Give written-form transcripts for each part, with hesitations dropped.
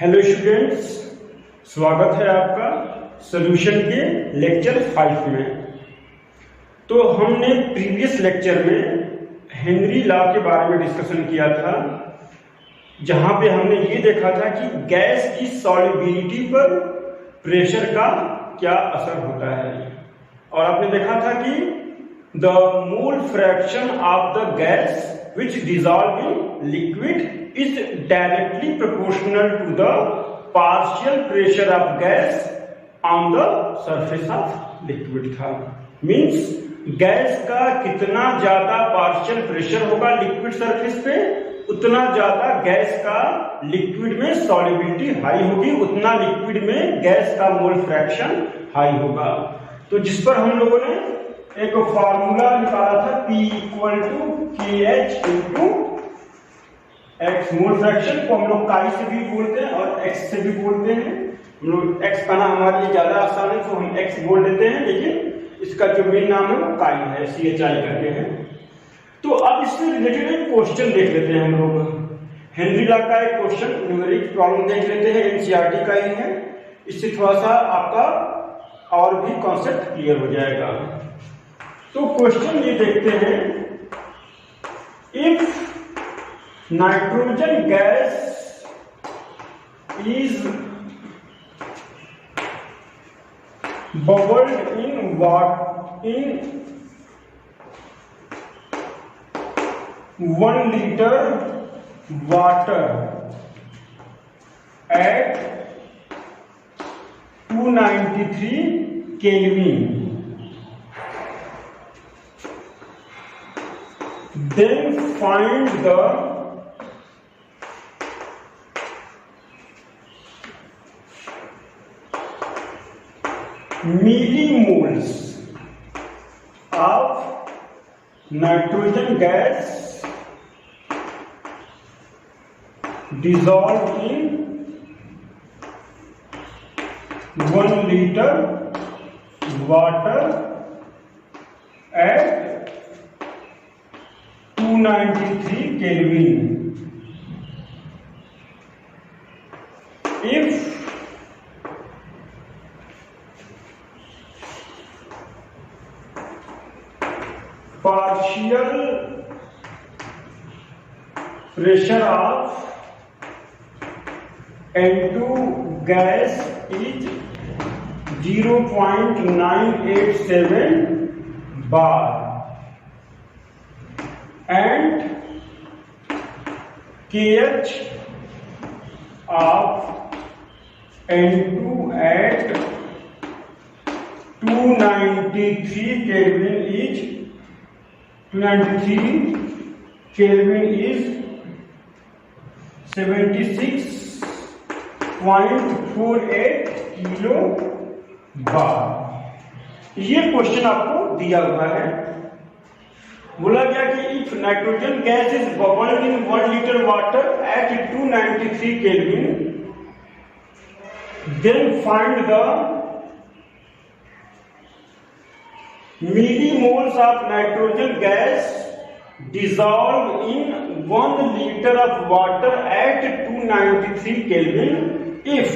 Hello students, स्वागत है आपका सॉल्यूशन के लेक्चर 5 में। तो हमने प्रीवियस लेक्चर में हेनरी लॉ के बारे में डिस्कशन किया था, जहां पे हमने ये देखा था कि गैस की सॉल्युबिलिटी पर प्रेशर का क्या असर होता है। और आपने देखा था कि the mole fraction of the gas which dissolve in liquid is directly proportional to the partial pressure of gas on the surface of liquid था। मीन्स गैस का कितना ज्यादा पार्शियल प्रेशर होगा लिक्विड सरफेस पे, उतना ज्यादा गैस का liquid में सॉल्युबिलिटी हाई होगी, उतना लिक्विड में गैस का मोल फ्रैक्शन हाई होगा। तो जिस पर हम लोगों ने एक फॉर्मूला निकाला था P equal to KH into x. Mole fraction को हम लोग काई से भी बोलते हैं और एक्स से भी बोलते हैं। हम लोग एक्स कहना हमारे लिए ज्यादा आसान है तो हम एक्स बोल देते हैं, लेकिन इसका जो मेन नाम है वो काई है, CHI करके है। तो अब इससे रिलेटेड एक क्वेश्चन देख लेते हैं हम लोग। हेनरी लॉ का एक क्वेश्चन न्यूमेरिक प्रॉब्लम देख लेते हैं, NCERT का ही है। इससे थोड़ा सा आपका और भी कॉन्सेप्ट क्लियर हो जाएगा। तो क्वेश्चन ये देखते हैं, if nitrogen gas is bubbled in 1 liter water at 293 Kelvin, then find the millimoles of nitrogen gas dissolved in 1 liter water at 293 Kelvin. If partial pressure of N2 gas is 0.987 bar and KH of N2 at 293 Kelvin is 76.48 kilo bar. ये question आपको दिया हुआ है। बोला गया कि if nitrogen gas is bubbled in 1 liter water at 293 Kelvin, then find the millimoles of nitrogen gas dissolved in 1 liter of water at 293 Kelvin if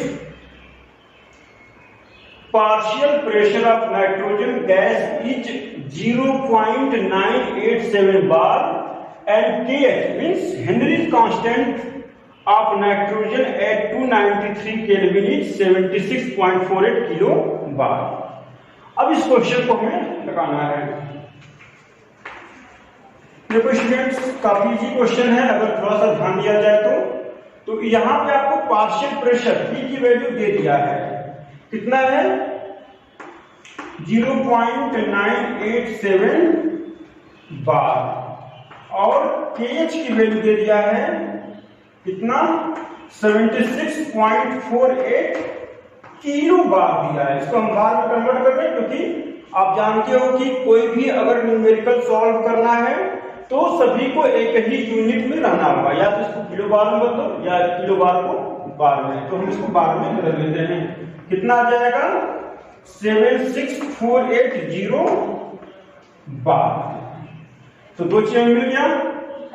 partial pressure of nitrogen gas is 0.987 bar and KH means Henry's constant of nitrogen at 293 Kelvin is 76.48 kilo बार। अब इस question को हमें लगाना है। देखो students, काफी easy question है अगर थोड़ा सा ध्यान दिया जाए तो यहां पे आपको पार्शियल प्रेशर P की वैल्यू दे दिया है, कितना है 0.987 बार, और KH की वैल्यू दे दिया है कितना 76.48 किलो बार दिया है। इसको हम बार में कन्वर्ट कर रहे हैं क्योंकि आप जानते हो कि कोई भी अगर न्यूमेरिकल सॉल्व करना है तो सभी को एक ही यूनिट में रहना होगा, या तो इसको किलो बार में बदलो या किलो बार को बार में। तो हम इसको बार में बदल लेते हैं। कितना आ जाएगा 76480 बार। तो दो चीजें मिल गया।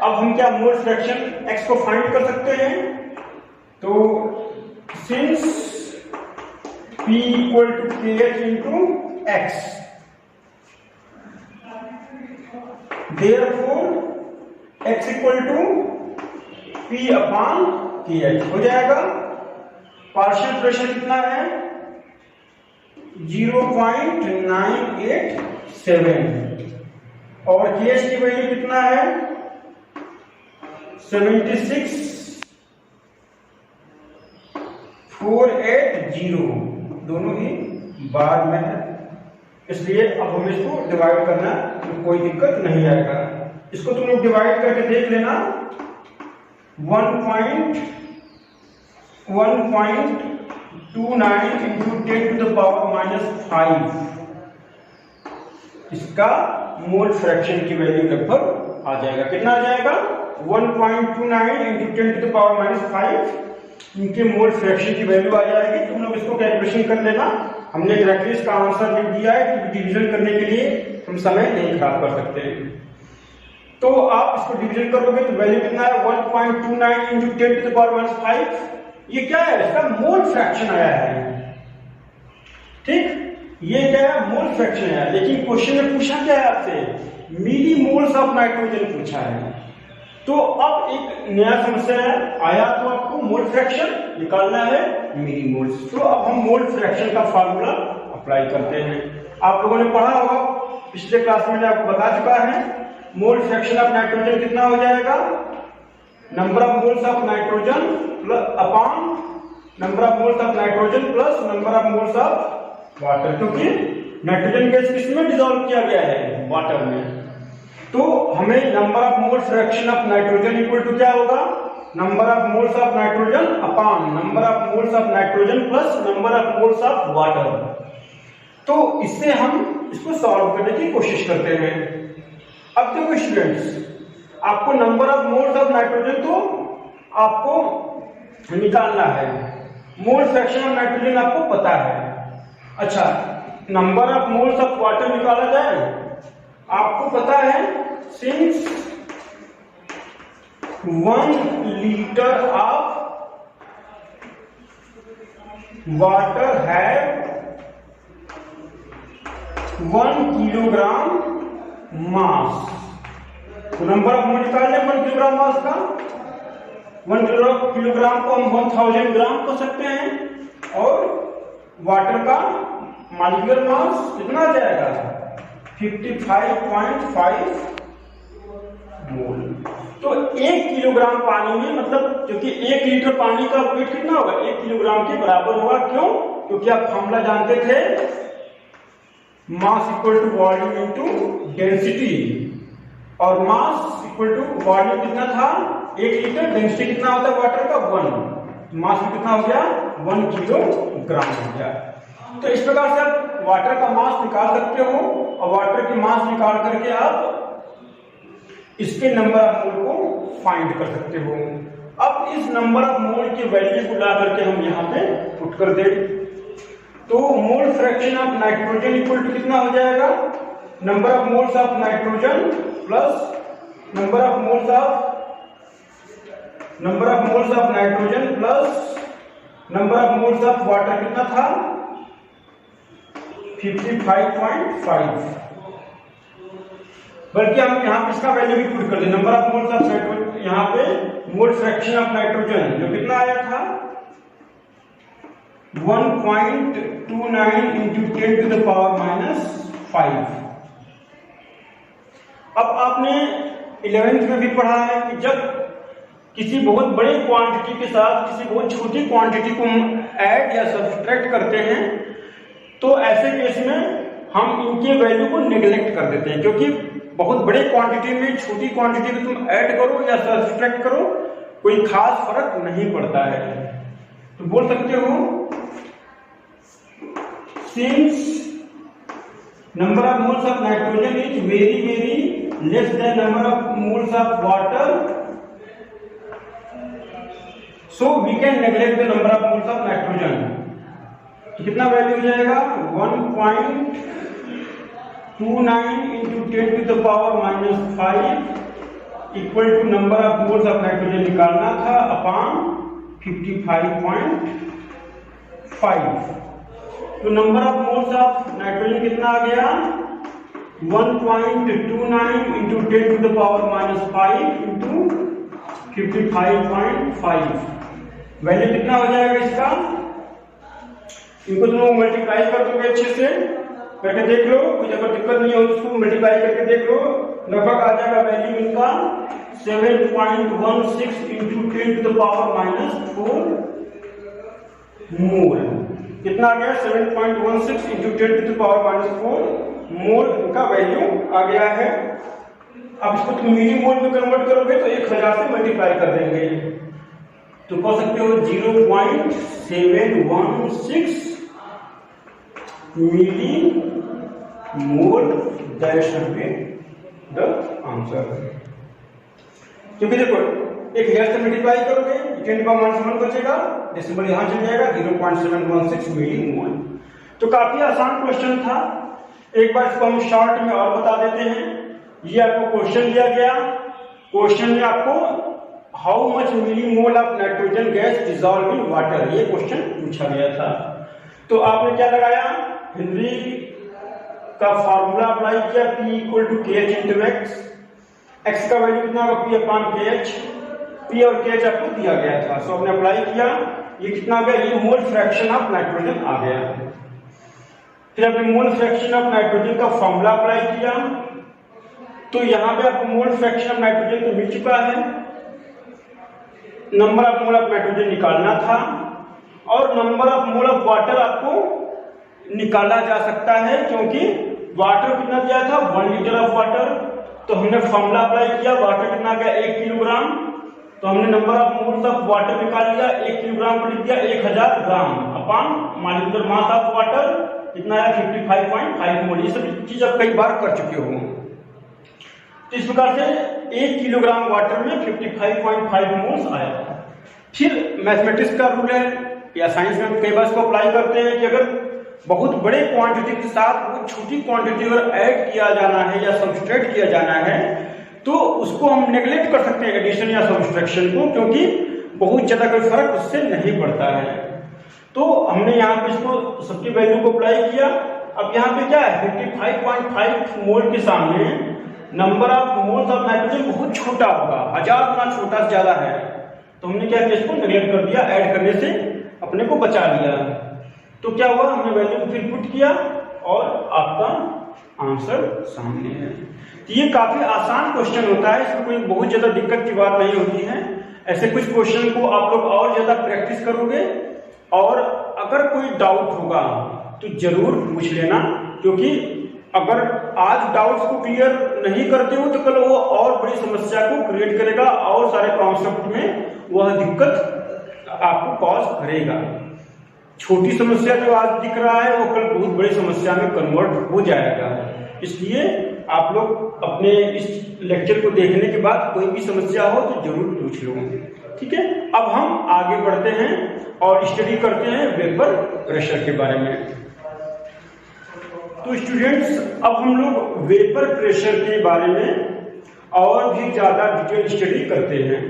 अब हम क्या मोल फ्रैक्शन x को फाइंड कर सकते हैं। तो since P equal to KH into X, therefore X equal to P upon KH हो जाएगा। पार्शियल प्रेशर कितना है? 0.987 और KH की वैल्यू कितना है? 76,480, दोनों ही बाद में है, इसलिए अब हम इसको डिवाइड करना तो कोई दिक्कत नहीं आएगा। इसको तुम लोग डिवाइड करके देख लेना। 1.29 into 10 to the power minus 5, इसका मोल फ्रैक्शन की वैल्यू लगभग आ जाएगा। कितना आ जाएगा? 1.29 into 10 to the power minus 5, इनके मोल फ्रैक्शन की वैल्यू आ जाएगी। तुम लोग इसको कैलकुलेशन कर लेना। हमने डायरेक्टली इसका आंसर लिख दिया है क्योंकि डिवीजन करने के लिए हम समय नहीं खराब कर सकते। तो आप इसको डिवीजन करोगे तो वैल्यू कितना है? 1.29 into 10 to the power minus 5। ये क्या है? इसका मोल फ्रैक्शन आया है। ठीक, ये क्या है? मोल फ्रैक्शन है। लेकिन क्वेश्चन में पूछा क्या है आपसे? मिली मोल्स ऑफ नाइट्रोजन पूछा है। तो अब एक नया समस्या है आया, तो आपको मोल फ्रैक्शन निकालना है मिली मोल्स। तो अब हम मोल फ्रैक्शन का फार्मूला अप्लाई करते हैं। आप लोगों ने पढ़ा होगा, पिछले क्लास में आपको बता चुका है। मोल फ्रैक्शन ऑफ नाइट्रोजन कितना हो जाएगा? Number of moles of nitrogen upon number of moles of nitrogen plus number of moles of water, क्योंकि नाइट्रोजन गैस किसमें डिसॉल्व किया गया है? वाटर में। तो हमें number of mole fraction of nitrogen equal to क्या होगा? Number of moles of nitrogen upon number of moles of nitrogen plus number of moles of water. तो इससे हम इसको सॉल्व करने की कोशिश करते हैं। अब देखो स्टूडेंट्स, आपको number of moles of nitrogen तो आपको निकालना है, मोल फ्रैक्शन ऑफ नाइट्रोजन आपको पता है। अच्छा, number of moles of water निकाला जाए? आपको पता है since 1 litre of water have 1 kilogram mass, तो नंबर ऑफ मोल निकाल लें 1 किलोग्राम मास का। 1 किलोग्राम को हम 1000 ग्राम कर सकते हैं और वाटर का मॉलिक्यूलर मास कितना आ जाएगा? 55.5 मोल। तो 1 किलोग्राम पानी में, मतलब क्योंकि 1 लीटर पानी का वेट कितना होगा? 1 किलोग्राम के बराबर होगा। क्यों? क्योंकि आप फॉर्मूला जानते थे, mass equal to volume into density, और मास इक्वल टू वॉल्यूम कितना था? 1 लीटर, डेंसिटी कितना होता है वाटर का? 1। मास में कितना हो गया? 1 किलोग्राम हो गया। तो इस प्रकार से आप वाटर का मास निकाल सकते हो और वाटर की मास निकाल करके आप इसके नंबर ऑफ मोल को फाइंड कर सकते हो। अब इस नंबर ऑफ मोल की वैल्यू को ला करके हम यहाँ पे पुट कर दें तो mole fraction of nitrogen equal to कितना हो जाएगा? Number of moles of nitrogen plus number of moles of nitrogen plus number of moles of water कितना था? 55.5। बल्कि हम यहाँ पे इसका वैल्यू भी पुट कर दें। Number of moles of nitrogen, यहाँ पे मोल फ्रैक्शन ऑफ नाइट्रोजन जो कितना आया था? 1.29 into 10 to the power minus 5। अब आपने 11th में भी पढ़ा है कि जब किसी बहुत बड़ी क्वांटिटी के साथ किसी बहुत छोटी क्वांटिटी को हम ऐड या सब्सट्रैक्ट करते हैं तो ऐसे केस में हम इनके वैल्यू को नेग्लेक्ट कर देते हैं, क्योंकि बहुत बड़े क्वांटिटी में छोटी क्वांटिटी में तुम ऐड करो या सब्सट्रैक्ट करो कोई खास फर्क नहीं पड़ता है। तो बोल सकते हो since number of moles of nitrogen is very very less than number of moles of water, so we can neglect the number of moles of nitrogen. तो कितना वैल्यू हो जाएगा? 1.29 into 10 to the power minus 5 equal to number of moles of nitrogen निकालना था upon 55.5। तो number of moles of nitrogen कितना आ गया 1.29 into 10 to the power -5 into 55.5। Value कितना हो जाएगा इसका, इनको तुम मल्टीप्लाई कर दोगे अच्छे से करके देख लो, कुछ अगर दिक्कत नहीं हो उसको मल्टीप्लाई करके देख लो, लगभग आ जाएगा वैल्यू इनका 7.16 इंटू 10 टू द पावर -4 मोल। कितना आ गया 7.16 इंटू 10 टू द पावर -4 मोल इनका वैल्यू आ गया है। अब इसको तुम मिली मोल में कन्वर्ट करोगे तो 1000 से मल्टीप्लाई कर देंगे तो कह सकते हो 0.716 milli mole, that should be the answer. क्योंकि देखो 1000 से मल्टीप्लाई करोगे 10 का मान 7 बचेगा, डेसिमल यहां चल जाएगा 0.716 मिली मोल। तो काफी आसान क्वेश्चन था, एक बार इसको हम शॉर्ट में और बता देते हैं। ये आपको क्वेश्चन दिया गया, क्वेश्चन में आपको how much milli mole of nitrogen gas dissolve in water, ये क्वेश्चन पूछा गया था। तो आपने क्या लगाया, हेनरी का फार्मूला अप्लाई किया, P equal to KH into x का वैल्यू कितना होगा P अपॉन KH, P और KH आपको दिया गया था, सो आपने अप्लाई किया, ये कितना आ गया, ये मोल फ्रैक्शन ऑफ नाइट्रोजन आ गया। फिर आपने मोल फ्रैक्शन ऑफ नाइट्रोजन का फार्मूला अप्लाई किया, तो यहां पे आपको मोल फ्रैक्शन ऑफ नाइट्रोजन तो मिल चुका है, number of mole of nitrogen निकालना था और number of mole of water आपको निकाला जा सकता है, क्योंकि वाटर कितना दिया था 1 लीटर ऑफ वाटर, तो हमने फार्मूला अप्लाई किया, वाटर कितना गया 1 किलोग्राम, तो हमने number of moles of water निकाल लिया, 1 किलोग्राम को लिख दिया 1000 ग्राम upon molecular mass of water कितना है 55.5 मोल। ये सब चीज आप कई बार कर चुके हो। तो इस प्रकार से 1 किलोग्राम वाटर में 55.5 मोल्स आया। फिर मैथमेटिक्स का रूल है या साइंस में कई बार इसको अप्लाई करते हैं कि अगर बहुत बड़े क्वांटिटी के साथ बहुत छोटी क्वांटिटी अगर ऐड किया जाना है या सब्सट्रैक्ट किया जाना है तो उसको हम नेग्लेक्ट कर सकते हैं एडिशन या सब्सट्रैक्शन को, क्योंकि बहुत ज्यादा कोई फर्क उससे नहीं पड़ता है। तो हमने यहाँ पे इसको सबकी वैल्यू को अप्लाई किया। अब यहाँ पे क्या है 55.5 मोल के सामने number of moles of nitrogen बहुत छोटा होगा, 1000 गुना छोटा से ज्यादा है, तो हमने क्या किया इसको नेग्लेक्ट कर दिया, ऐड करने से अपने को बचा लिया। तो क्या हुआ, हमने वैल्यू को फिर पुट किया और आपका आंसर सामने है। तो ये काफी आसान क्वेश्चन होता है, इसमें कोई बहुत ज्यादा दिक्कत की बात नहीं होती है। ऐसे कुछ क्वेश्चन को आप लोग और ज्यादा प्रैक्टिस करोगे और अगर कोई डाउट होगा तो जरूर पूछ लेना, क्योंकि अगर आज डाउट्स को क्लियर नहीं करते हो तो कल वो और बड़ी समस्या को क्रिएट करेगा और सारे कॉन्सेप्ट में वह दिक्कत आपको कॉज करेगा। छोटी समस्या जो आज दिख रहा है वो कल बहुत बड़ी समस्या में कन्वर्ट हो जाएगा। इसलिए आप लोग अपने इस लेक्चर को देखने के बाद कोई भी समस्या हो तो जरूर पूछ लो, ठीक है। अब हम आगे बढ़ते हैं और स्टडी करते हैं वेपर प्रेशर के बारे में। तो स्टूडेंट्स अब हम लोग वेपर प्रेशर के बारे में और भी ज्यादा डिटेल स्टडी करते हैं।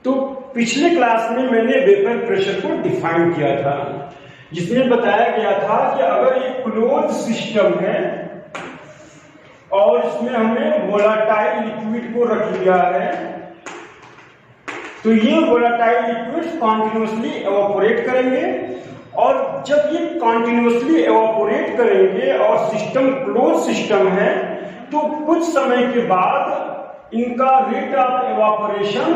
तो पिछले क्लास में मैंने वेपर प्रेशर को डिफाइन किया था, जिसमें बताया गया था कि अगर एक क्लोज सिस्टम है और इसमें हमने वोलाटाइल लिक्विड को रख लिया है, तो ये वोलाटाइल लिक्विड्स कॉन्टिन्यूसली एवापोरेट करेंगे और जब ये कॉन्टिन्यूसली एवापोरेट करेंगे और सिस्टम क्लोज सिस्टम है तो कुछ समय के बाद इनका rate of evaporation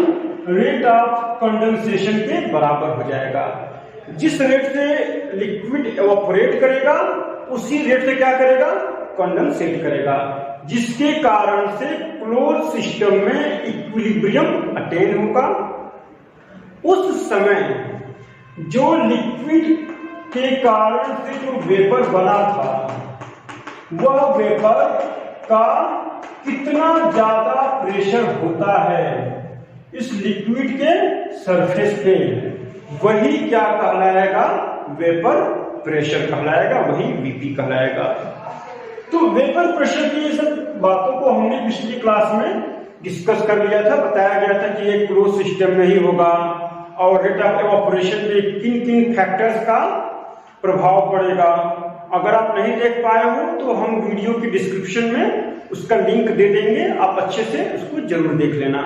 rate of condensation के बराबर हो जाएगा। जिस रेट से लिक्विड एवापोरेट करेगा उसी रेट से क्या करेगा कंडेंसेट करेगा, जिसके कारण से क्लोज सिस्टम में इक्विलिब्रियम अटेन होगा। उस समय जो लिक्विड के कारण से जो वेपर बना था वह वेपर का कितना ज्यादा प्रेशर होता है इस लिक्विड के सरफेस पे, वही क्या कहलाएगा वेपर प्रेशर कहलाएगा, वही वीपी कहलाएगा। तो वेपर प्रेशर की ये सब बातों को हमने पिछली क्लास में डिस्कस कर लिया था। बताया गया था कि एक क्लोज सिस्टम में ही होगा और रेट ऑफ इवेपोरेशन पे किन किन फैक्टर्स का प्रभाव पड़ेगा। अगर आप नहीं देख पाए हो तो हम वीडियो की डिस्क्रिप्शन में उसका लिंक दे देंगे, आप अच्छे से उसको जरूर देख लेना।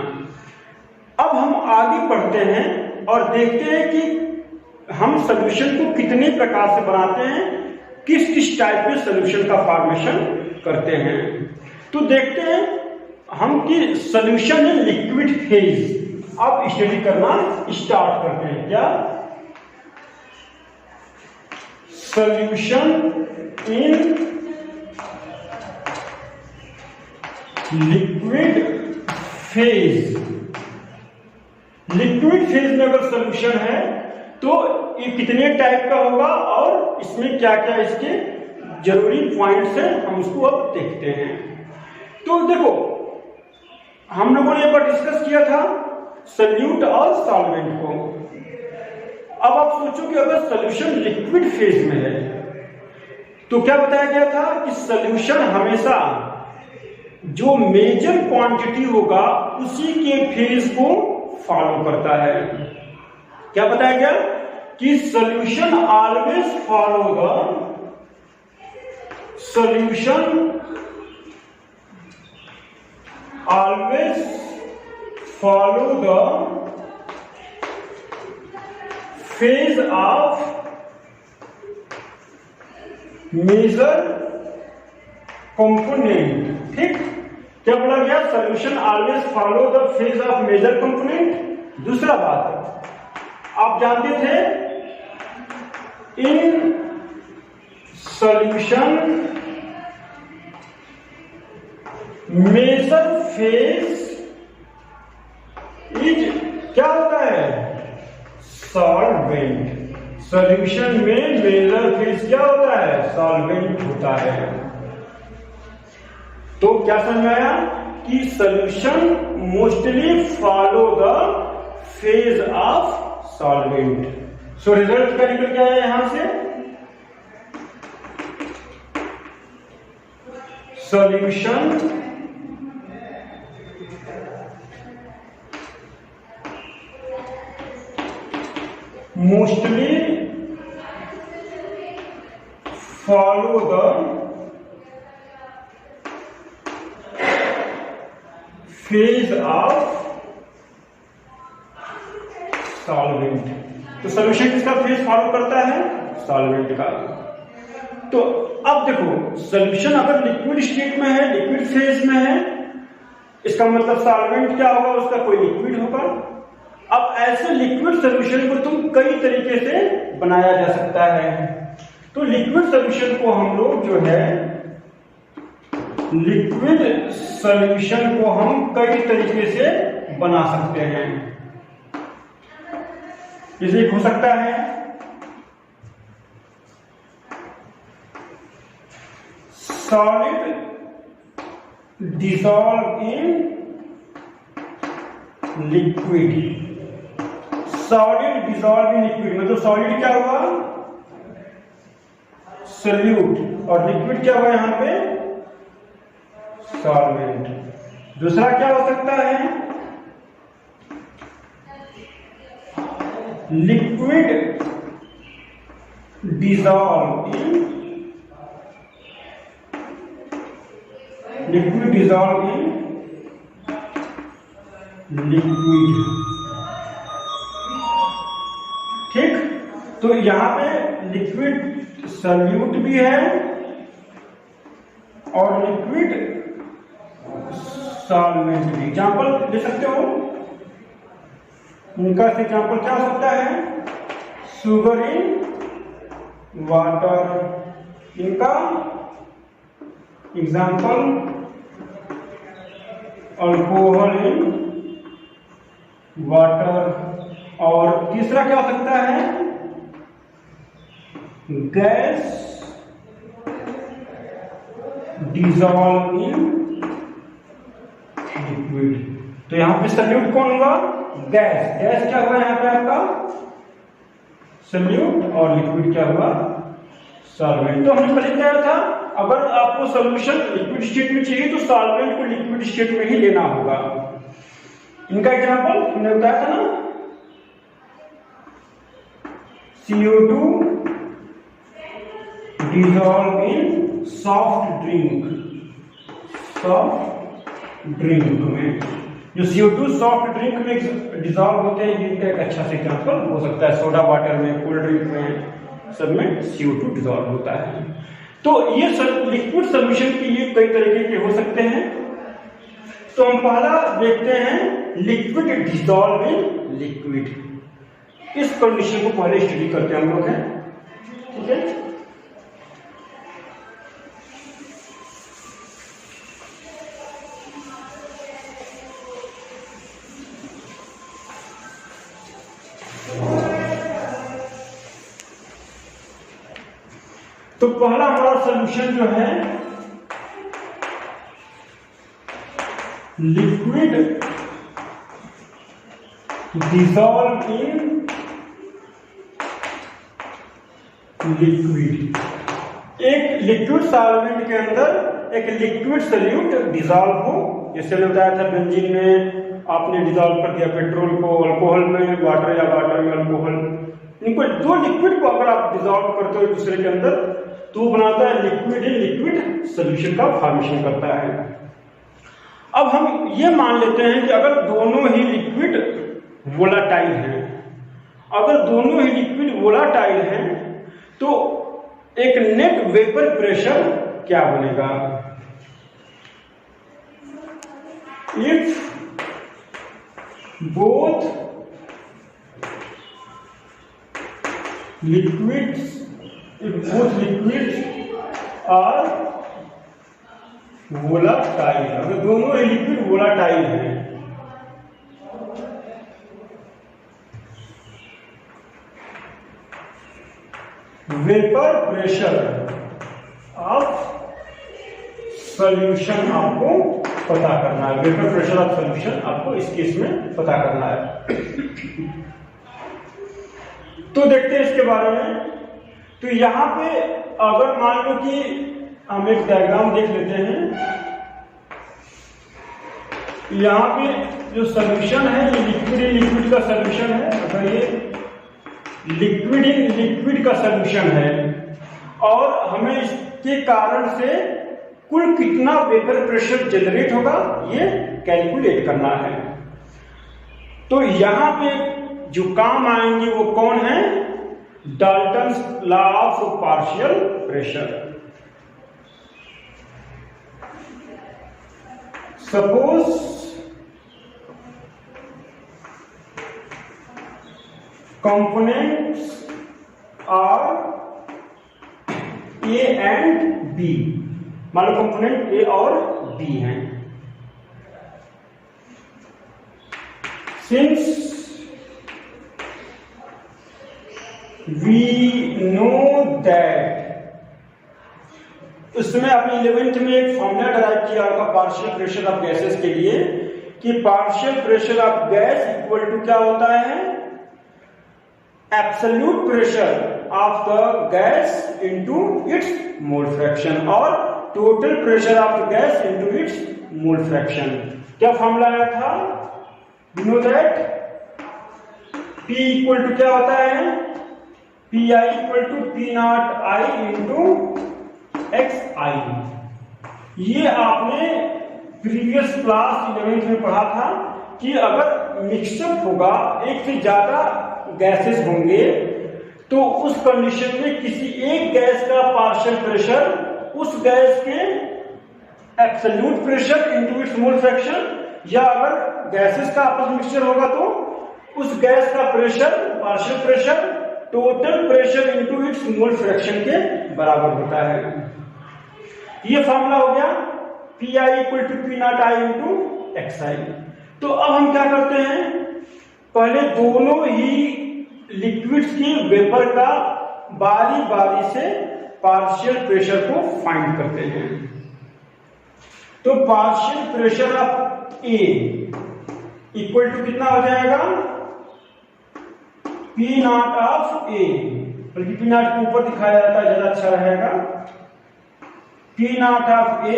अब हम आगे बढ़ते हैं और देखते हैं कि हम सॉल्यूशन को कितने प्रकार से बनाते हैं, किस किस टाइप के सॉल्यूशन का फॉर्मेशन करते हैं। तो देखते हैं हम कि सॉल्यूशन इन लिक्विड फेज। अब स्टडी करना स्टार्ट करते हैं। क्या solution in liquid phase. Liquid phase में अगर सॉल्यूशन है तो ये कितने टाइप का होगा और इसमें क्या क्या इसके जरूरी पॉइंट्स हैं, हम उसको अब देखते हैं। तो देखो, हम लोगों ने एक बार डिस्कस किया था सॉल्यूट और सॉल्वेंट को। अब आप सोचो कि अगर सॉल्यूशन लिक्विड फेज में है तो क्या बताया गया था कि सॉल्यूशन हमेशा जो मेजर क्वांटिटी होगा उसी के फेज को फॉलो करता है। क्या बताया गया कि solution always follow the solution always follow the phase of major component. ठीक, क्या बोला गया? Solution always follow the phase of major component. दूसरा बात, आप जानते थे in solution major phase is क्या होता है? सॉल्वेंट। सॉल्यूशन में मेजर फेज क्या होता है? सॉल्वेंट होता है। तो क्या समझ में आया कि solution mostly follow the phase of solvent. So result क्या निकल के आया यहां से? Solution mostly follow the phase of solvent. तो सॉल्यूशन किसका फेज फॉलो करता है? सॉल्वेंट का। तो अब देखो, सॉल्यूशन अगर लिक्विड स्टेट में है, लिक्विड फेज में है, इसका मतलब सॉल्वेंट क्या होगा? उसका कोई लिक्विड होगा। अब ऐसे लिक्विड सॉल्यूशन को तुम कई तरीके से बनाया जा सकता है। तो लिक्विड सॉल्यूशन को हम लोग जो है, लिक्विड सॉल्यूशन को हम कई तरीके से बना सकते हैं। जैसे हो सकता है solid dissolve in liquid. Solid dissolve in liquid मतलब सॉलिड क्या हुआ? सोल्यूट, और लिक्विड क्या हुआ यहां पे? सॉल्वेंट। दूसरा क्या हो सकता है? Liquid dissolve in liquid. ठीक, तो यहां पे लिक्विड सॉल्यूट भी है और लिक्विड सॉल्वेंट भी। एग्जाम्पल दे सकते हो, इनका एग्जाम्पल क्या हो सकता है? Sugar in water. इनका एग्जाम्पल अल्कोहल इन वाटर। और तीसरा क्या हो सकता है? Gas dissolve in liquid. तो यहां पे सॉल्यूट कौन हुआ? गैस। गैस क्या हुआ यहां पे आपका? सॉल्यूट। और लिक्विड क्या हुआ? सॉल्वेंट। तो हमने पहले क्या था, अगर आपको सॉल्यूशन लिक्विड स्टेट में चाहिए तो सॉल्वेंट को लिक्विड स्टेट में ही लेना होगा। इनका एग्जांपल हमने बताया था ना, CO2 dissolve in soft drink में, जो CO2 सॉफ्ट ड्रिंक में डिजॉल्व होते हैं, इनका एक अच्छा से एग्जाम्पल हो सकता है सोडा वाटर में, कोल्ड ड्रिंक में, सब में CO2 डिजॉल्व होता है। तो ये लिक्विड सोल्यूशन के लिए कई तरीके के हो सकते हैं। तो हम पहला देखते हैं लिक्विड डिजॉल्व इन लिक्विड। इस कंडीशन को पहले स्टडी करते हैं हम लोग हैं, ठीक है। तो पहला हमारा सॉल्यूशन जो है लिक्विड डिसॉल्व इन लिक्विड। एक लिक्विड सॉल्वेंट के अंदर एक लिक्विड सोल्यूट डिसॉल्व हो, जैसे मैंने बताया था बेंजीन में आपने डिसॉल्व कर दिया पेट्रोल को, अल्कोहल में वाटर या वाटर में अल्कोहल, इनको दो लिक्विड को अगर आप डिसॉल्व करते हो एक दूसरे के अंदर तो बनाता है लिक्विड इन लिक्विड सोल्यूशन का फॉर्मेशन करता है। अब हम ये मान लेते हैं कि अगर दोनों ही लिक्विड वोलाटाइल हैं, अगर दोनों ही लिक्विड वोलाटाइल हैं तो एक नेट वेपर प्रेशर क्या बनेगा? If both liquids are volatile, अगर दोनों ही लिक्विड वोलाटाइल हैं वेपर प्रेशर ऑफ सॉल्यूशन आपको पता करना है, वेपर प्रेशर ऑफ सॉल्यूशन आपको इस केस में पता करना है। तो देखते हैं इसके बारे में। तो यहां पे अगर मान लो कि हम एक डायग्राम देख लेते हैं, यहां पे जो सॉल्यूशन है ये लिक्विड इन लिक्विड का सॉल्यूशन है। अगर ये लिक्विड इन लिक्विड का सॉल्यूशन है और हमें इसके कारण से कुल कितना वेपर प्रेशर जनरेट होगा ये कैलकुलेट करना है। तो यहां पे जो काम आएंगे वो कौन है? Dalton's law of partial pressure. Suppose components are A and B, मान लो कंपोनेंट ए और बी हैं। सिंस we know that, उसमें आपने 11th में एक फॉर्मूला डराइव किया होगा पार्शियल प्रेशर ऑफ गैसेस के लिए कि partial pressure of gas equal to क्या होता है? Absolute pressure of the gas into its mole fraction और total pressure of the gas into its mole fraction. क्या फॉर्मूला आया था? You know that P equal to क्या होता है? Pi equal to P not I into XI। ये आपने previous class 11th में पढ़ा था कि अगर मिक्सअप होगा, एक से ज्यादा गैसेस होंगे तो उस कंडीशन में किसी एक गैस का पार्शियल प्रेशर उस गैस के absolute pressure into its mole fraction, या अगर गैसेस का आपस में मिक्सचर होगा तो उस गैस का pressure partial pressure total pressure into its mole fraction के बराबर होता है। ये फॉर्मूला हो गया Pi equal to P not I into XI। तो अब हम क्या करते हैं, पहले दोनों ही लिक्विड्स की वेपर का बारी बारी से पार्शियल प्रेशर को फाइंड करते हैं। तो partial pressure of A equal to कितना हो जाएगा? P नॉट ऑफ A, बल्कि P नॉट को ऊपर दिखाया जाता है ज्यादा अच्छा रहेगा। P not of A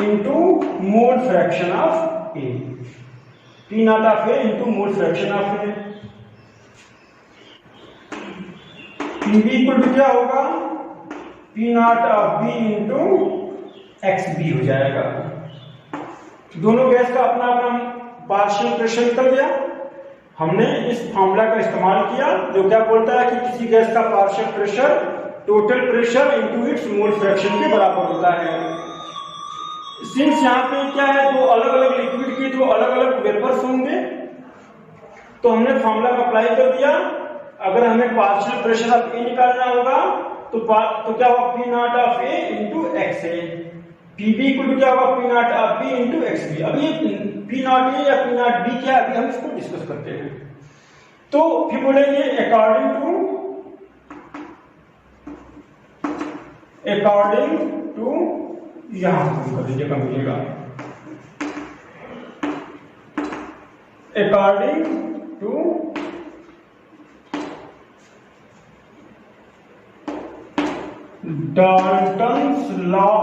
into mole fraction of A, P not of A into mole fraction of A। PV equal to क्या होगा, P not of B into XB हो जाएगा। दोनों गैस का अपना अपना पार्शियल प्रेशर निकल गया। हमने इस फॉर्मूला का इस्तेमाल किया जो क्या बोलता है कि किसी गैस का partial pressure total pressure into its mole fraction के बराबर होता है। सिंस यहाँ पे क्या है, दो अलग अलग लिक्विड के दो अलग अलग वेपर्स होंगे, तो हमने फॉर्मूला का अप्लाई कर दिया। अगर हमें पार्शियल प्रेशर ऑफ ए निकालना होगा तो क्या होगा, P not of A into x A. PB equal क्या होगा, P not of B into x B. अब ये P नॉट A या P नॉट B क्या है, अभी हम इसको डिस्कस करते हैं। तो फिर बोलेंगे अकॉर्डिंग टू यहां कर दीजिए, कम मिलेगा, according to Dalton's law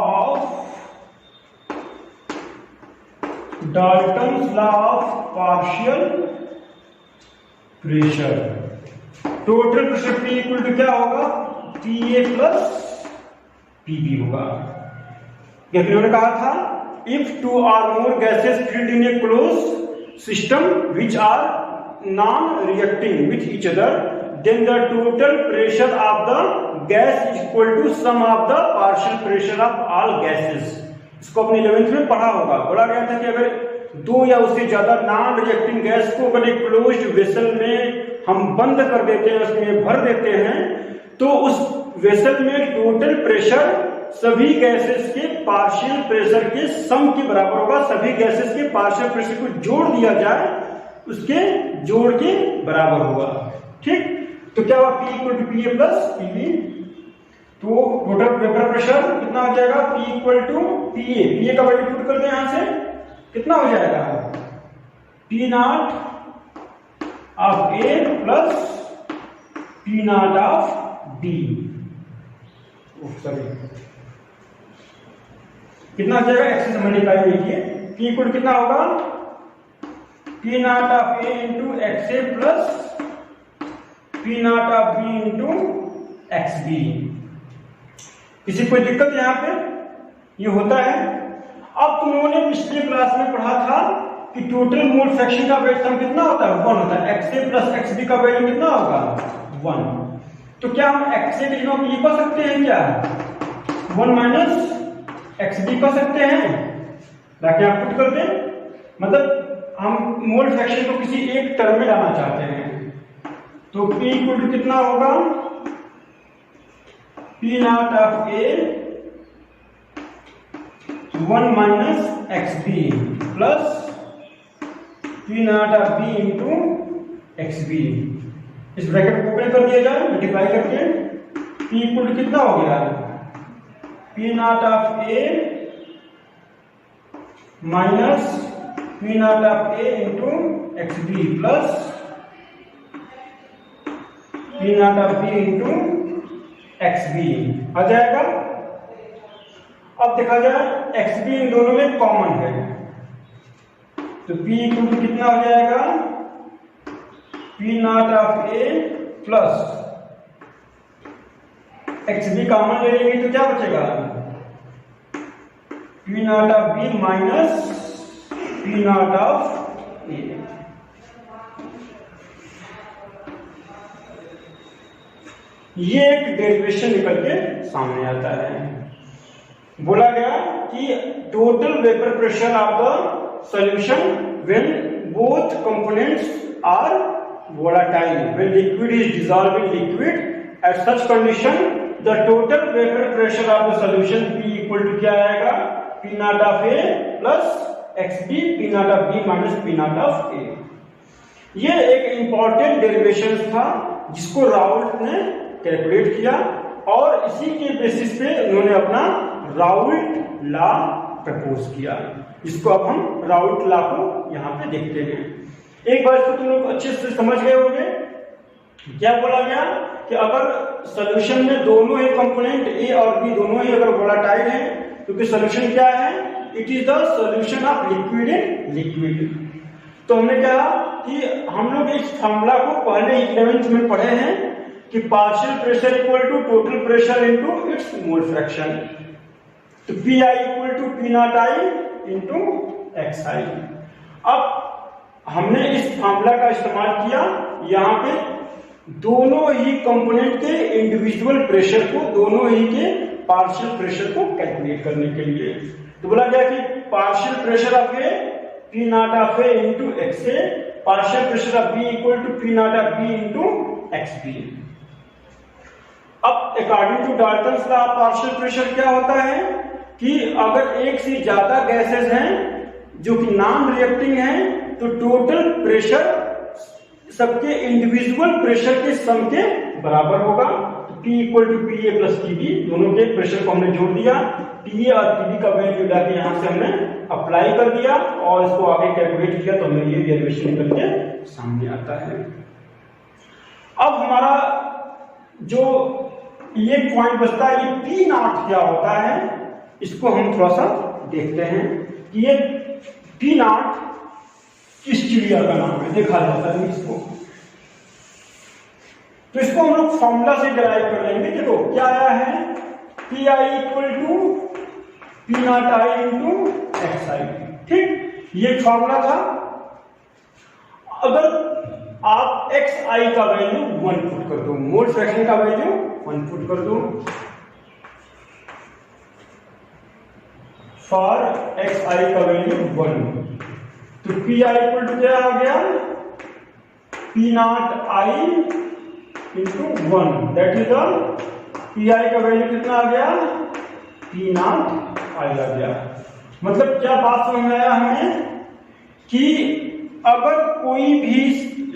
of partial pressure, total pressure P equal to क्या होगा, PA प्लस PB होगा। जैसे उन्होंने कहा था, if two or more gases filled in a close system which are non reacting with each other, then the total pressure of the gas is equal to sum of the partial pressure of all gases। इसको अपने 11th में पढ़ा होगा। बोला गया था कि अगर दो या उससे ज्यादा नॉन रिएक्टिंग गैस को अगर एक क्लोज्ड वेसल में हम बंद कर देते हैं, उसमें भर देते हैं, तो उस वेसल में टोटल प्रेशर सभी गैसेस के पार्शियल प्रेशर के सम के बराबर होगा। सभी गैसेस के पार्शियल प्रेशर को जोड़ दिया जाए, उसके जोड़ के बराबर होगा। ठीक, तो क्या हुआ, P equal to PA plus PB। तो टोटल वेपर प्रेशर कितना हो जाएगा, P इक्वल टू PA का वैल्यू पुट कर दें यहां से, कितना हो जाएगा, P not of A plus P not of B। Sorry, कितना हो जाएगा, एक्स से मल्टीप्लाई कीजिए। P इक्वल कितना होगा, P not of A into x A plus P not of B into x B. किसी कोई दिक्कत यहाँ पे, ये होता है। अब तुम लोगों ने पिछले क्लास में पढ़ा था कि टोटल मोल फ्रैक्शन का वैल्यू सम कितना होता है, 1 होता है। X A plus X B का वैल्यू कितना होगा, 1। तो क्या हम एक्स ए की जगह ये कर सकते हैं, क्या 1 माइनस एक्स बी कर सकते हैं, ताकि आप पुट कर दें। मतलब हम मोल फ्रैक्शन को किसी एक टर्म में लाना चाहते हैं। तो P इक्वल टू कितना होगा, P not of A 1 minus X B plus P not of B into x B. इस ब्रैकेट को ओपन कर दिया जाए, मल्टीप्लाई करके P इक्वल टू कितना हो गया, P not of A minus P not of A into x B plus P not of B into x b आ जाएगा। अब देखा जाए एक्स बी इन दोनों में कॉमन है, तो P इक्वल टू कितना हो जाएगा, P not of A plus X B common ले लेंगे तो क्या बचेगा, P not of B minus P not of A। ये एक डेरिवेशन निकल के सामने आता है। बोला गया कि total vapour pressure of the solution when both components are volatile, when liquid is dissolve in liquid, at such condition the total vapour pressure of the solution P equal to क्या आएगा, P not of A plus X B P not of B minus P not of A। ये एक important derivation था जिसको Raoult ने calculate किया और इसी के बेसिस पे उन्होंने अपना राउल्ट लॉ प्रपोज किया, जिसको अब हम राउल्ट लॉ को यहाँ पे देखते हैं। एक बार इसको तुम लोग अच्छे से समझ गए होंगे। क्या बोला गया कि अगर सॉल्यूशन में दोनों ही कंपोनेंट A और B दोनों ही अगर वोलाटाइल है, क्योंकि सॉल्यूशन क्या है, it is the solution of liquid in liquid. तो हमने कहा कि हम लोग इस फॉर्मूला को पहले 11th में पढ़े हैं, कि partial pressure equal to total pressure into its mole fraction. तो p I equal to P not I into x i. अब हमने इस फॉर्मूला का इस्तेमाल किया यहाँ पे दोनों ही कंपोनेंट के इंडिविजुअल प्रेशर को, दोनों ही के पार्शियल प्रेशर को कैलकुलेट करने के लिए। तो बोला गया कि partial pressure of a p nought of a into x a, partial pressure of b equal to P nought of b into x B. अब according to Dalton's law of partial pressure क्या होता है कि अगर एक से ज्यादा gases हैं जो कि नॉन रिएक्टिंग हैं तो टोटल प्रेशर सबके इंडिविजुअल प्रेशर के सम के बराबर होगा। तो P equal to P A plus P B, दोनों के प्रेशर को हमने जोड़ दिया, पी ए और पी बी का वैल्यू लाके यहाँ से हमने अप्लाई कर दिया और इसको आगे कैलकुलेट किया तो हमें ये डेरिवेशन निकल के सामने आता है। अब हमारा जो ये पॉइंट बचता है, ये पी नॉट क्या होता है, इसको हम थोड़ा सा देखते हैं कि ये पी नॉट किस चिड़िया का नाम है, देखा जाता है इसको। तो इसको हम लोग फॉर्मूला से डिराइव कर लेंगे। देखो क्या आया है, p I equal to P not I into x i. ठीक, ये फॉर्मूला था। अगर आप एक्स आई का वैल्यू 1 पुट कर दो, मोल फ्रैक्शन का वैल्यू 1 पुट कर दो, फॉर एक्स आई का वैल्यू 1, तो पी आई इक्वल टू क्या आ गया, P not I into 1, that is P I का वैल्यू कितना आ गया, पी नॉट आई आ गया। मतलब क्या बात समझ में आया हमें कि अगर कोई भी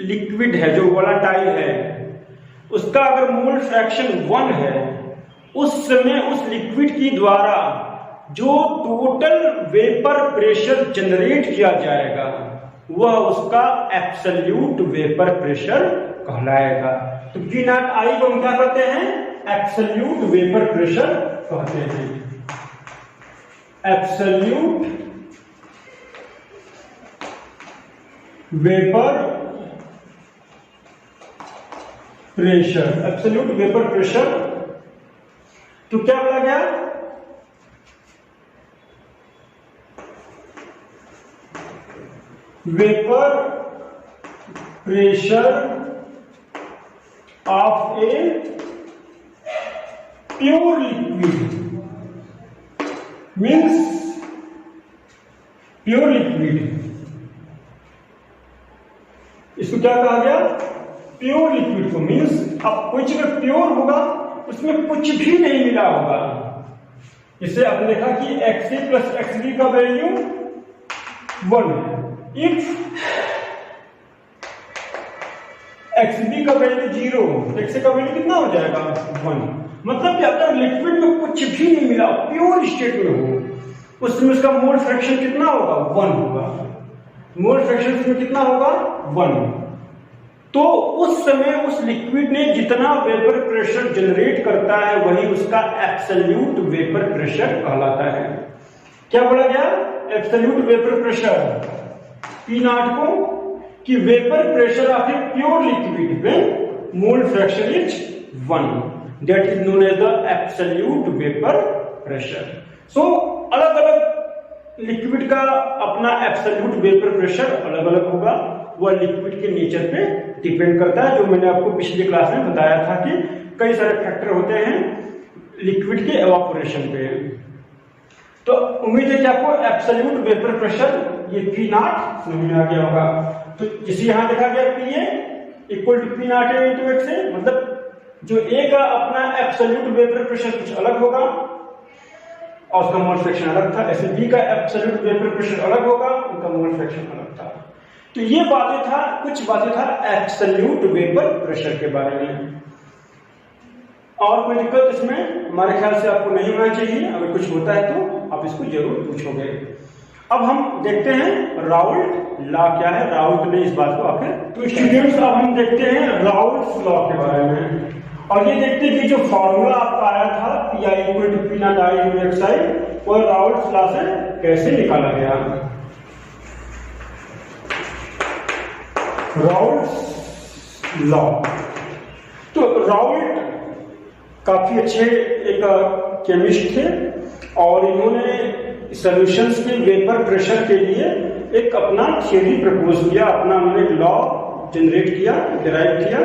लिक्विड है जो वोलेटाइल है, उसका अगर मोल फ्रैक्शन 1 है, उस समय उस लिक्विड की द्वारा जो टोटल वेपर प्रेशर जनरेट किया जाएगा वह उसका एब्सोल्यूट वेपर प्रेशर कहलाएगा। तो पी नॉट आई को हम क्या कहते हैं, एब्सोल्यूट वेपर प्रेशर कहते हैं। Absolute vapour pressure, absolute vapour pressure. तो क्या बोला गया, vapour pressure of a pure liquid means pure liquid, इसको क्या कहा गया, प्योर लिक्विड को। मीन्स अब कोई चीज प्योर होगा उसमें कुछ भी नहीं मिला होगा। इसे आपने देखा कि x A plus X B का वैल्यू 1 है। इफ एक्स बी का वैल्यू 0, एक्स ए का वैल्यू कितना हो जाएगा 1। मतलब कि अगर लिक्विड में कुछ भी नहीं मिला, प्योर स्टेट में हो, उसमें उसका मोल फ्रैक्शन कितना होगा, 1 होगा। मोल फ्रैक्शन उसमें कितना होगा, 1। तो उस समय उस लिक्विड ने जितना वेपर प्रेशर जनरेट करता है वही उसका एब्सोल्यूट वेपर प्रेशर कहलाता है। क्या बोला गया, absolute vapour pressure P naught को कि vapour pressure of a pure liquid में mole fraction is 1, that is known as the absolute vapour pressure. So अलग अलग लिक्विड का अपना एब्सोल्यूट वेपर प्रेशर अलग अलग होगा, वह लिक्विड के नेचर पे डिपेंड करता है। जो मैंने आपको पिछली क्लास में बताया था कि कई सारे फैक्टर होते हैं लिक्विड के एवापोरेशन पे। तो उम्मीद है कि आपको एब्सोल्यूट वेपर प्रेशर ये पी नॉट समझ में आ गया होगा। तो जैसे यहां देखा गया P A equal to P naught A into x A, मतलब जो ए का अपना एब्सोल्यूट वेपर प्रेशर कुछ अलग होगा और उसका मोल फ्रैक्शन अलग था, ऐसे बी का एब्सोल्यूट वेपर प्रेशर अलग होगा, उनका मोल फ्रैक्शन अलग था। तो ये बातें था, कुछ बातें था एब्सोल्यूट वेपर प्रेशर के बारे में। और कोई दिक्कत इसमें हमारे ख्याल से आपको नहीं होना चाहिए। अगर कुछ होता है तो आप इसको जरूर पूछोगे। अब हम देखते हैं राउल्ट लॉ क्या है, राउल्ट ने इस बात को आखिर। तो स्टूडेंट्स अब हम देखते हैं राउल्ट लॉ के बारे में, और ये देखते हैं कि जो फॉर्मूला आपका आया था P I equal to P not I into x I, वो राउल्ट लॉ से कैसे निकाला गया। राउल्ट लॉ, तो राउल्ट काफी अच्छे एक केमिस्ट थे और इन्होंने सॉल्यूशंस के वेपर प्रेशर के लिए एक अपना थ्योरी प्रपोज किया, अपना उन्होंने लॉ जनरेट किया, डिराइव किया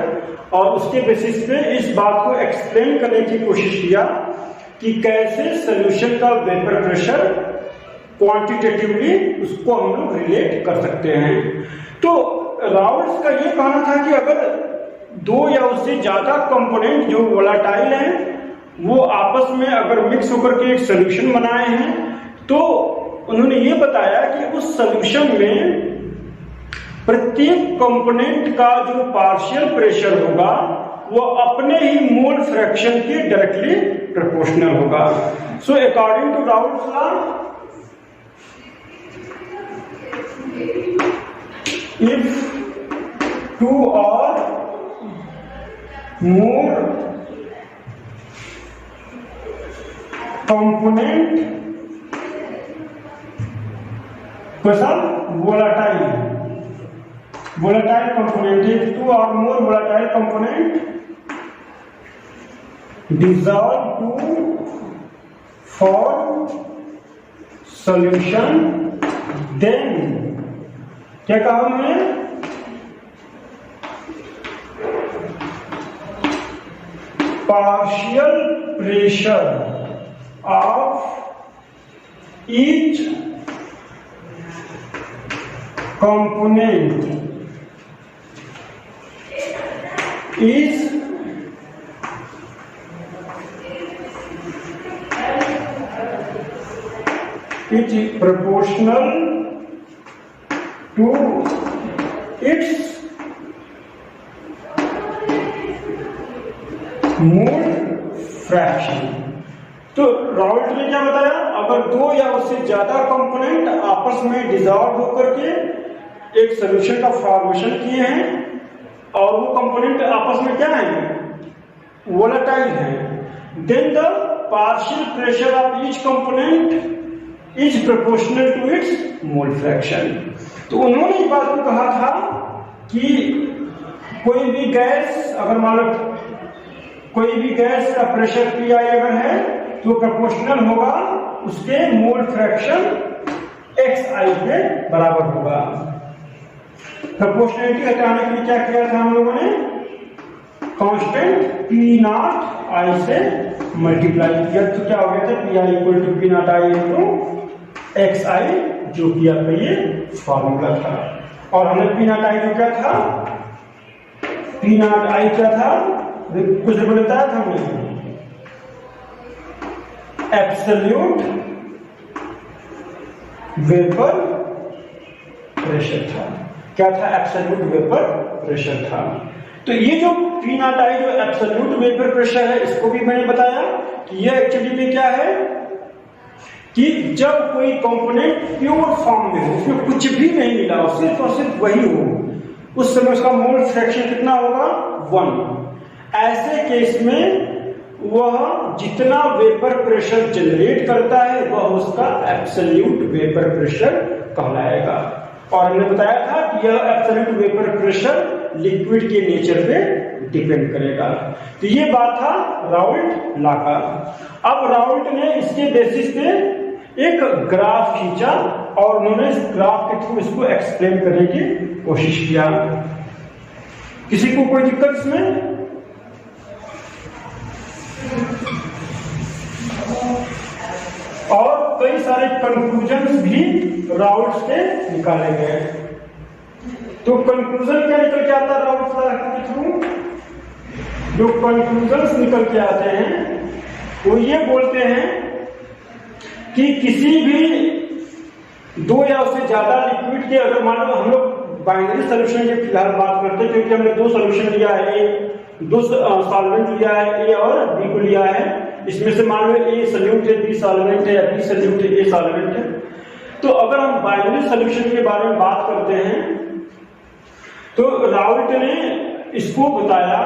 और उसके बेसिस पे इस बात को एक्सप्लेन करने की कोशिश किया कि कैसे सॉल्यूशन का वेपर प्रेशर क्वांटिटेटिवली उसको हम लोग रिलेट कर सकते हैं। तो राउल्ट्स का ये कहना था कि अगर दो या उससे ज्यादा कंपोनेंट जो वोलाटाइल हैं वो आपस में अगर मिक्स होकर के एक सॉल्यूशन बनाए हैं तो उन्होंने ये बताया कि उस सॉल्यूशन में प्रत्येक कंपोनेंट का जो पार्शियल प्रेशर होगा वो अपने ही मोल फ्रैक्शन के डायरेक्टली प्रोपोर्शनल होगा। So according to Raoult's law, if two or more component volatile component, if two or more volatile component dissolve to form solution, then क्या कहा हमने, partial pressure of each component is proportional to its mole fraction. तो Raoult ने क्या बताया, अगर दो या उससे ज्यादा कंपोनेंट आपस में डिसॉल्व होकर के एक सॉल्यूशन का फॉर्मेशन किए हैं और वो कंपोनेंट आपस में क्या है, वोलेटाइल है, then the partial pressure of each component is proportional to its mole fraction. तो उन्होंने इस बात को कहा था कि कोई भी गैस, अगर मान लो कोई भी गैस का प्रेशर पी आई अगर है तो प्रोपोर्शनल होगा उसके मोल फ्रैक्शन एक्स आई के बराबर होगा। प्रोपोर्शनलिटी हटाने के लिए क्या किया था हम लोगों ने, कांस्टेंट पी नॉट आई से मल्टीप्लाई किया, तो क्या हो गया था, P I equal to P not I into x I, जो कि आपका ये फॉर्मूला था। और हमने पी नॉट आई को क्या था, पी नॉट आई क्या था, कुछ बताया था हमने, एब्सोल्यूट वेपर प्रेशर था। क्या था, एब्सोल्यूट वेपर प्रेशर था। तो ये जो पी नॉट आई जो एब्सोल्यूट वेपर प्रेशर है, इसको भी मैंने बताया कि ये एक्चुअली में क्या है कि जब कोई कंपोनेंट प्योर फॉर्म में हो, उसमें कुछ भी नहीं मिला हो, सिर्फ और सिर्फ वही हो, उस समय उसका मोल फ्रैक्शन कितना होगा, 1। ऐसे केस में वह जितना वेपर प्रेशर जनरेट करता है वह उसका एब्सोल्यूट वेपर प्रेशर कहलाएगा। और हमने बताया था कि यह एब्सोल्यूट वेपर प्रेशर लिक्विड के नेचर पे डिपेंड करेगा। तो ये बात था राउल्ट लॉ का। अब राउल्ट ने इसके बेसिस पे एक ग्राफ खींचा और उन्होंने इस ग्राफ के थ्रू इसको एक्सप्लेन करने की कोशिश किया। किसी को कोई दिक्कत इसमें? और कई सारे कंक्लूजन्स भी राउल्ट्स के निकाले गए। तो कंक्लूजन क्या निकल के आता है राउल्ट्स लॉ के थ्रू? जो कंक्लूजन्स निकल के आते हैं वो ये बोलते हैं कि किसी भी दो या उससे ज्यादा लिक्विड के, अगर मान लो हम लोग बाइनरी सॉल्यूशन की फिलहाल बात करते हैं क्योंकि हमने दो सॉल्यूशन लिया है, दो सॉल्वेंट लिया है, ए और बी को लिया है। इसमें से मान लो ए सॉल्यूट है, बी सॉल्वेंट है, या बी सॉल्यूट है, ए सॉल्वेंट है। तो अगर हम बाइनरी सॉल्यूशन के बारे में बात करते हैं तो राउल्ट ने इसको बताया,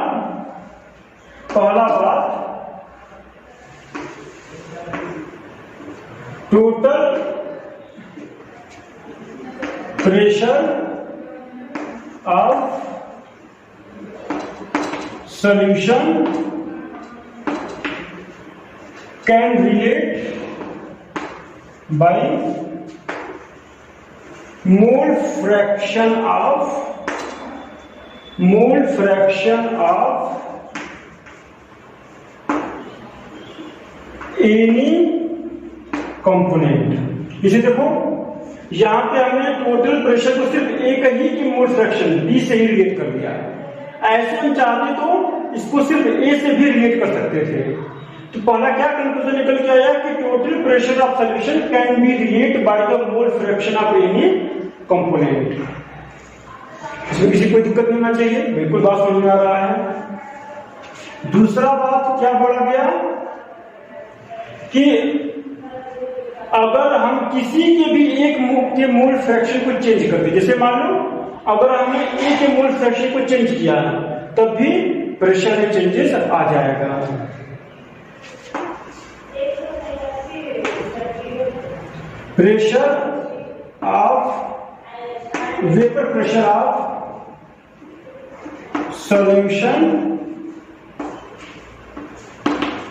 पहला बात, total pressure of solution can relate by mole fraction of any component. इसे देखो, यहां पे हमने टोटल प्रेशर को सिर्फ एक ही की मोल फ्रैक्शन बी से ही रिलेट कर दिया। ऐसे हम चाहते तो इसको सिर्फ ए से भी रिलेट कर सकते थे। तो पहला क्या कंक्लूजन निकल के आया कि total pressure of solution can be relate by the mole fraction of any component. इसमें किसी कोई दिक्कत नहीं होना चाहिए, बिल्कुल बात समझ में आ रहा है। दूसरा बात क्या बोला गया कि अगर हम किसी के भी एक के मोल फ्रैक्शन को चेंज कर दे, जैसे मान लो अगर हमने ए के मोल फ्रैक्शन को चेंज किया तब भी प्रेशर में चेंजेस आ जाएगा। Pressure of vapour pressure of solution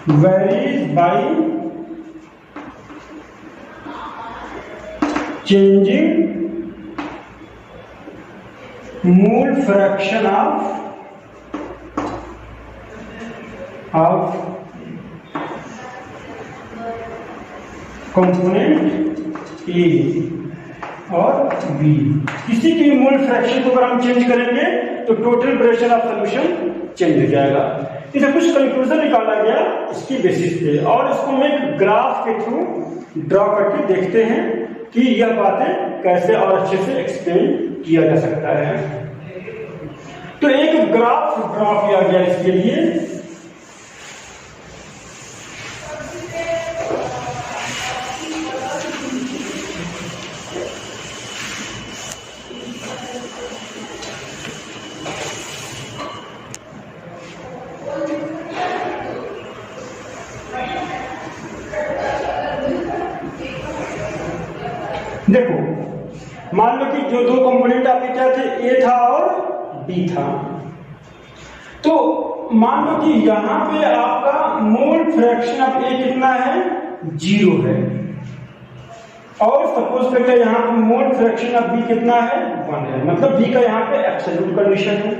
varies by changing mole fraction of component A और B। किसी की मोल फ्रैक्शन को अगर हम चेंज करेंगे तो total pressure of solution change हो जाएगा। इसे कुछ कंक्लूजन निकाला गया इसकी बेसिस पे, और इसको हम एक ग्राफ के थ्रू ड्रॉ करके देखते हैं कि यह बातें कैसे और अच्छे से एक्सप्लेन किया जा सकता है। तो एक ग्राफ ड्रॉ किया गया इसके लिए। देखो, मान लो कि जो दो कंपोनेंट आपके क्या थे, ए था और बी था। तो मान लो कि यहां पे आपका मोल फ्रैक्शन ऑफ ए कितना है, 0 है, और सपोज करके यहां पे मोल फ्रैक्शन ऑफ बी कितना है, 1 है। मतलब बी का यहां पे एब्सोल्यूट कंडीशन है।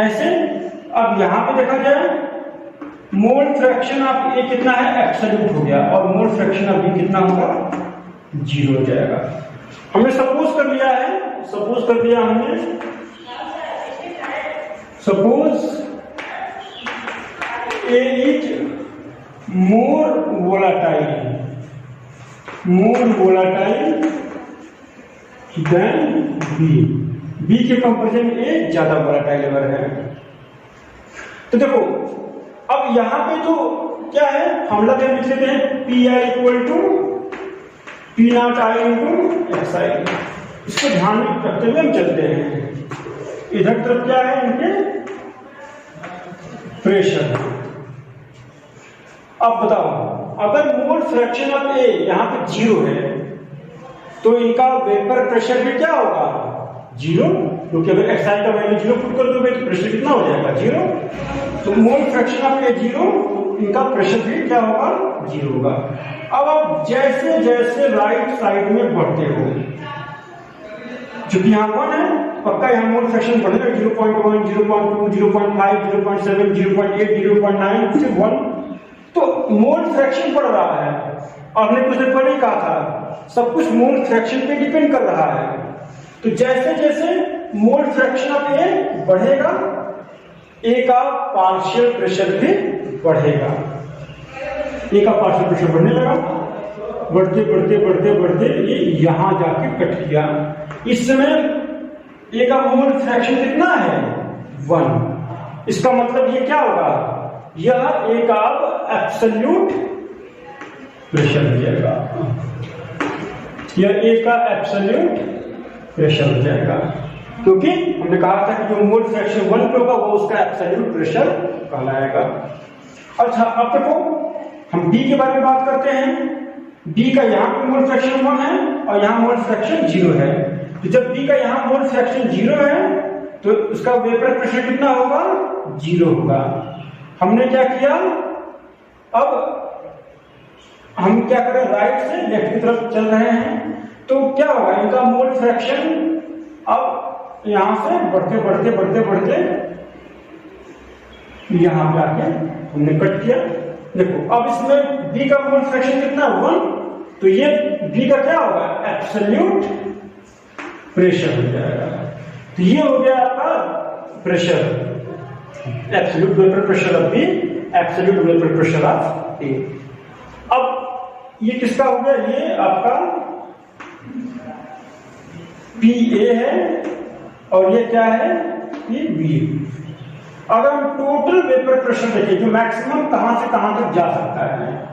ऐसे अब यहां पे देखा जाए मोल फ्रैक्शन ऑफ ए कितना है, एब्सोल्यूट हो गया, और मोल फ्रैक्शन ऑफ बी कितना होगा, 0 हो जाएगा। हमने सपोज कर लिया हमने suppose A is more volatile than B के कंपेरिजन में ए ज्यादा वोलाटाइल अगर है। तो देखो अब यहां पे तो क्या है, हम लोग लिख लेते हैं P I equal to P not I into x I. इसको ध्यान में रखते हुए हम चलते हैं। इधर तरफ क्या है, इनके प्रेशर। अब बताओ, अगर मोल फ्रैक्शन ऑफ ए यहां पे 0 है तो इनका वेपर प्रेशर भी क्या होगा, 0, क्योंकि अगर एक्स आई का वैल्यू 0 पुट कर दोगे तो प्रेशर कितना हो जाएगा, 0। तो मोल फ्रैक्शन ऑफ ए 0, इनका प्रेशर भी क्या होगा, 0 होगा। अब आप जैसे जैसे राइट साइड में बढ़ते हो, चूंकि यहां 1 है, पक्का यहां मोल फ्रैक्शन बढ़ेगा, 0.1, 0.2, 0.5, 0.7, 0.8, 0.9 से 1। तो मोल फ्रैक्शन बढ़ रहा है। हमने कुछ देर पहले कहा था सब कुछ मोल फ्रैक्शन पे डिपेंड कर रहा है। तो जैसे जैसे मोल फ्रैक्शन ऑफ ए बढ़ेगा, ए का पार्शियल प्रेशर भी बढ़ेगा। ए का पार्शियल प्रेशर बढ़ने लगा, बढ़ते बढ़ते बढ़ते बढ़ते ये यहां जाके कट गया। इस समय ए का मोल फ्रैक्शन कितना है, 1। इसका मतलब ये क्या होगा, यह ए का एब्सोल्यूट प्रेशर हो जाएगा, यह ए का एब्सोल्यूट प्रेशर हो जाएगा, क्योंकि हमने कहा था कि जो मोल फ्रैक्शन 1 पे होगा वो उसका एब्सोल्यूट प्रेशर कहलाएगा। अच्छा, अब देखो हम बी के बारे में बात करते हैं। बी का यहाँ पे मोल फ्रैक्शन 1 है और यहाँ मोल फ्रैक्शन 0 है। तो जब बी का यहाँ मोल फ्रैक्शन 0 है तो उसका वेपर प्रेशर कितना होगा, 0 होगा। हमने क्या किया, अब हम क्या करें, राइट से लेफ्ट की तरफ चल रहे हैं, तो क्या होगा, इनका मोल फ्रैक्शन अब यहां से बढ़ते बढ़ते बढ़ते बढ़ते यहां पे आके हमने कट किया। देखो अब इसमें बी का मोल फ्रैक्शन कितना है, 1, तो ये बी का क्या होगा, एब्सोल्यूट प्रेशर हो जाएगा। तो ये हो गया आपका pressure, absolute vapour pressure of B, absolute vapour pressure of A. अब ये किसका हो गया, ये आपका PA है और ये क्या है, ये B। अगर हम टोटल वेपर प्रेशर देखें, जो मैक्सिमम कहां से कहां तक जा सकता है,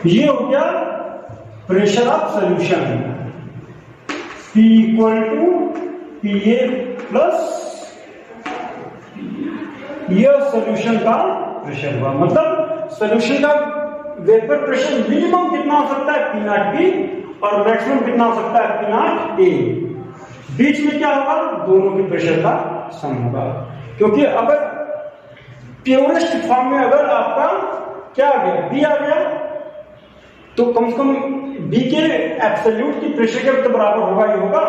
ये हो गया pressure of solution, P equal to PA plus, यह सॉल्यूशन का प्रेशर हुआ। मतलब सॉल्यूशन का वेपर प्रेशर मिनिमम कितना हो सकता है, P0B, और मैक्सिमम कितना हो सकता है, P0A। बीच में क्या होगा, दोनों के प्रेशर का सम होगा। क्योंकि अगर प्योरेस्ट फॉर्म में अगर आपका क्या आ गया, B आ गया, तो कम से कम B के एब्सोल्यूट की प्रेशर के तो बराबर होगा ही होगा।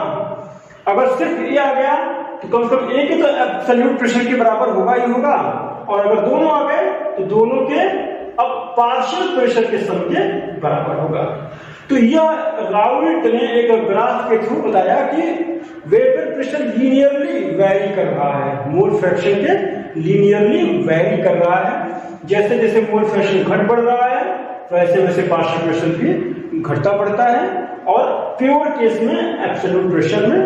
अगर सिर्फ A आ गया तो कम से कम A के तो एब्सोल्यूट प्रेशर के बराबर होगा ही होगा, और अगर दोनों आ गए तो दोनों के अब पार्शियल प्रेशर के सम के बराबर होगा। तो यह राउल्ट ने एक ग्राफ के थ्रू बताया कि वेपर प्रेशर लीनियरली वैरी कर रहा है, मोल फ्रैक्शन के लीनियरली वैरी कर रहा है। जैसे जैसे मोल फ्रैक्शन घट बढ़ रहा है वैसे वैसे पार्शियल प्रेशर भी घटता बढ़ता है, और प्योर केस में एब्सोल्यूट प्रेशर में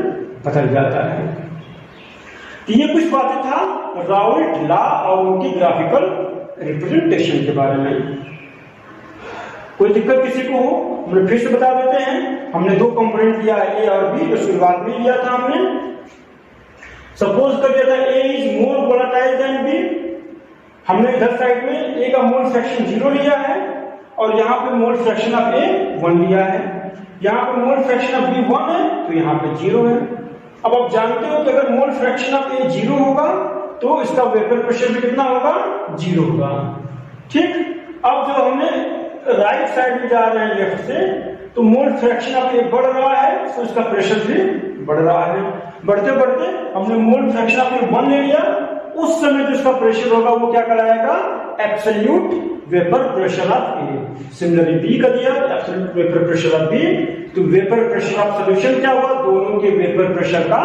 बदल जाता है। तो ये कुछ बातें था राउल्ट लॉ और उनकी ग्राफिकल रिप्रेजेंटेशन के बारे में। कोई दिक्कत किसी को हो, हमने फिर से बता देते हैं। हमने दो कंपोनेंट लिया है, ए और बी, जो शुरुआत में लिया था हमने। सपोज कर दिया था A is more volatile than B. हमने इधर साइड में ए का मोल फ्रैक्शन 0 लिया है, और यहाँ पे मोल फ्रैक्शन ऑफ ए 1 लिया है। यहाँ पे मोल फ्रैक्शन ऑफ बी 1 है, तो यहाँ पे 0 है। अब आप जानते हो कि अगर मोल फ्रैक्शन ऑफ ए 0 होगा तो इसका वेपर प्रेशर भी कितना होगा, 0 होगा। ठीक, अब जो हमने राइट साइड में जा रहे हैं लेफ्ट से, तो मोल फ्रैक्शन ऑफ ए बढ़ रहा है तो इसका प्रेशर भी बढ़ रहा है। बढ़ते बढ़ते हमने मोल फ्रैक्शन ऑफ ए 1 ले लिया, उस समय जो इसका प्रेशर होगा वो क्या कहलाएगा, absolute vapour pressure of A. Similarly B का दिया absolute vapour pressure of B, तो वेपर प्रेशर ऑफ सॉल्यूशन क्या हुआ, दोनों के वेपर प्रेशर का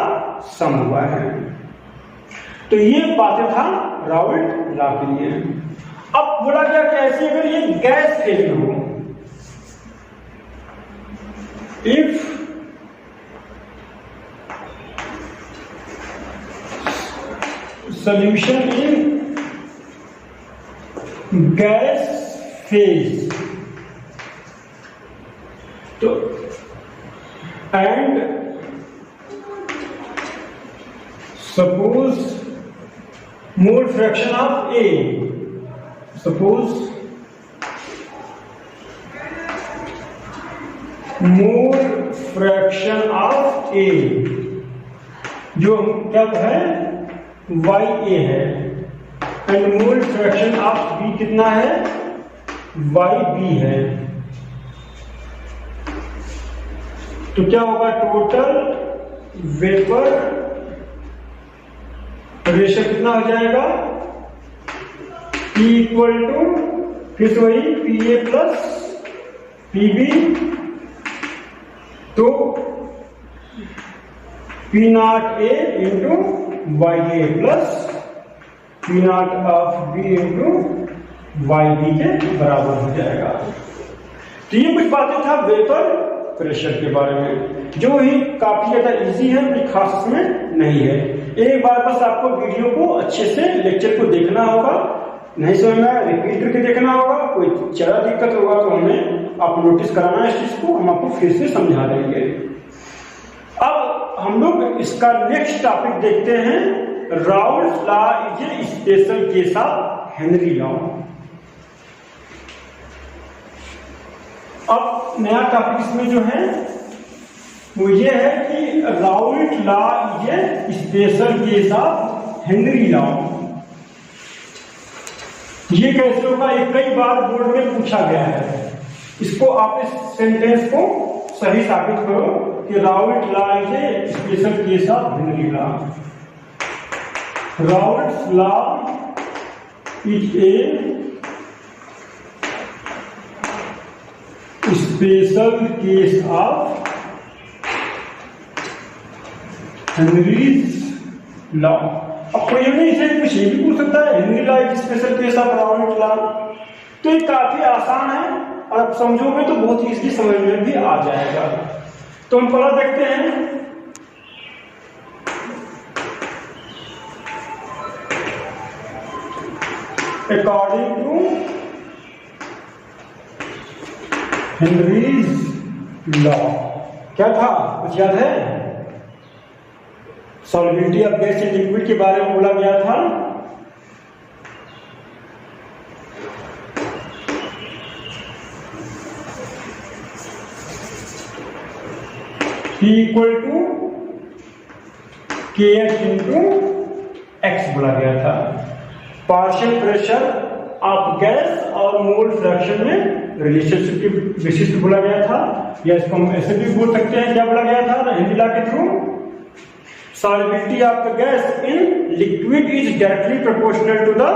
सम हुआ है। तो ये बातें था राउल्ट लॉ के लिए। अब बोला गया कि ऐसे अगर ये गैस फेज हो, if solution in gas phase, तो and suppose mole fraction of A, suppose mole fraction of A जो क्या है YA है, and mole fraction of B कितना है, YB है। तो क्या होगा, टोटल वेपर प्रेशर कितना हो जाएगा, P इक्वल टू फिर से वही PA प्लस PB, तो P0A into YA plus P0 of B into YB के बराबर हो जाएगा। तो ये कुछ बातें था वेपर प्रेशर के बारे में, जो ही काफी ज्यादा इजी है, कोई खास इसमें नहीं है। एक बार बस आपको वीडियो को अच्छे से लेक्चर को देखना होगा, नहीं समझ में आया रिपीट करके देखना होगा। कोई ज्यादा दिक्कत होगा तो हमें आप नोटिस कराना है इस चीज को, हम आपको फिर से समझा देंगे। अब हम लोग इसका नेक्स्ट टॉपिक देखते हैं, Raoult law is a special case of Henry law. अब नया टॉपिक इसमें जो है वो ये है कि Raoult law is a special case of Henry law. ये कैसे होगा, ये कई बार बोर्ड में पूछा गया है। इसको आप इस सेंटेंस को सही साबित करो कि Raoult law is a special case of Henry law. Raoult law is a special case of Henry's law. अब कोई नहीं इसे कुछ ये भी पूछ सकता है, Henry law is special case of Raoult law. तो ये काफी आसान है और आप समझोगे तो बहुत इजीली समझ में भी आ जाएगा। तो हम पहला देखते हैं, अकॉर्डिंग टू हेनरीज लॉ क्या था, कुछ याद है? Solubility of gas in liquid के बारे में बोला गया था। P equal to KH into X बोला गया था। पार्शियल प्रेशर ऑफ गैस और मोल फ्रैक्शन में रिलेशनशिप की बेसिस पे बोला गया था, या इसको हम ऐसे भी बोल सकते हैं, क्या बोला गया था हेनरी लॉ के through, solubility of the gas in liquid is directly proportional to the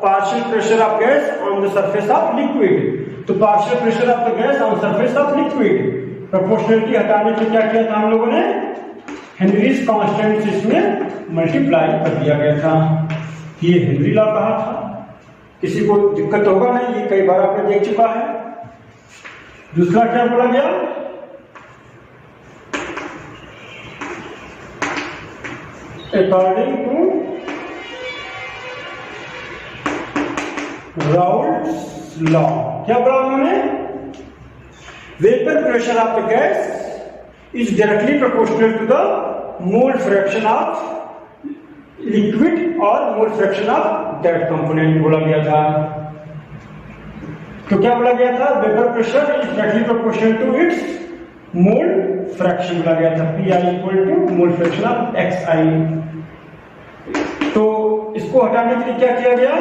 partial pressure of gas on the surface of liquid। तो partial pressure of the gas on surface of liquid, proportionality हटाने के क्या किया था हम लोगों ने, Henrys constant से इसमें मल्टीप्लाई कर दिया गया था। ये हेनरी लॉ कहा था, किसी को दिक्कत होगा नहीं, ये कई बार आपने देख चुका है। दूसरा क्या बोला गया, अकॉर्डिंग टू राउल्ट्स लॉ क्या बोला उन्होंने, vapour pressure of the gas is directly proportional to the mole fraction of liquid और mole fraction of that component बोला गया था। तो क्या बोला गया था, vapour pressure is directly proportional to its mole fraction बोला गया था, Pi equal to mole fraction of xi। तो इसको हटाने के लिए क्या किया गया,